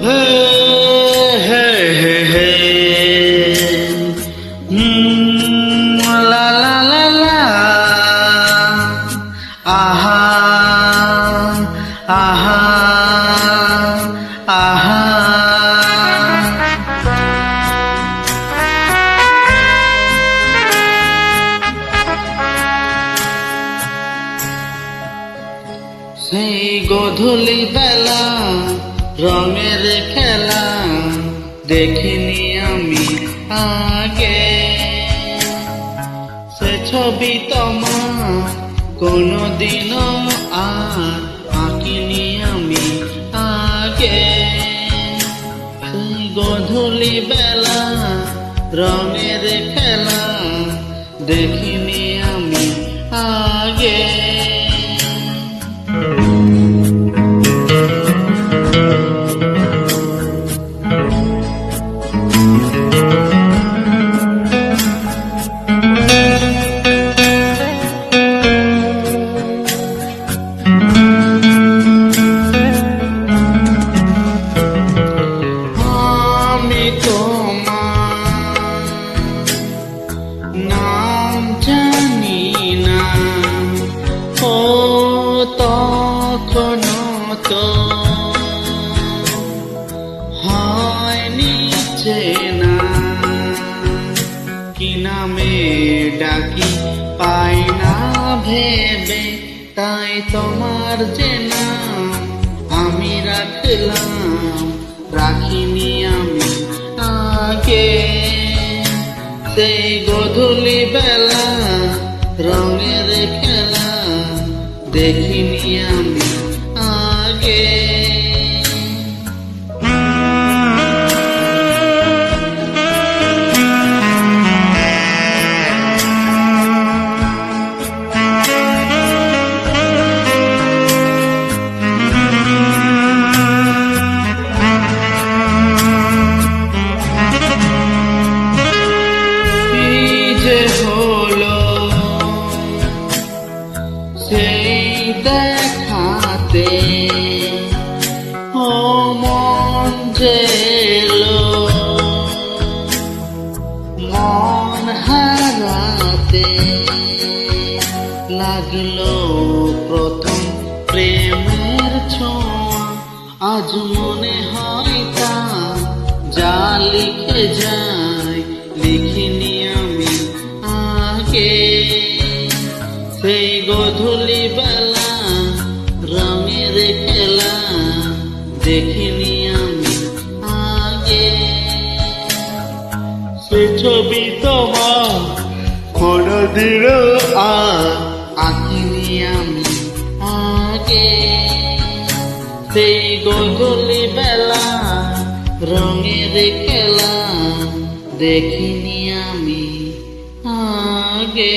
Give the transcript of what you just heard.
হে হে হে হে লা লা লা লা আহা আহা আহা সেই গধূলি বেলা রঙের খেলা দেখিনি আমি আগে, সে ছবি তোমার কোনদিনও আর আঁকিনি আমি আগে। সেই গধূলি বেলা রঙের খেলা দেখিনি আমি আগে। নাম জানি না, ও তখন তো হয়নি চেনা, কি নামে ডাকি পাই না ভেবে, তাই তোমার যে নাম আমি রাখলাম, রাখিনি আমি আগে। সেই গধূলি বেলা রঙের খেলা দেখিনি আমি আগে। সেই দেখাতে ও মন গেলো, মন হারাতে লাগলো প্রথম প্রেমের ছোঁয়া। আজ মনে হয় তা যা লিখে যায় লিখিনি আমি আগে। সেই গধূলি বেলা রঙের খেলা দেখিনি আমি আগে। সে ছবি তোমার কোনদিনও আর আঁকিনি আমি আগে। সেই গধূলি বেলা রঙের খেলা দেখিনি আমি আগে।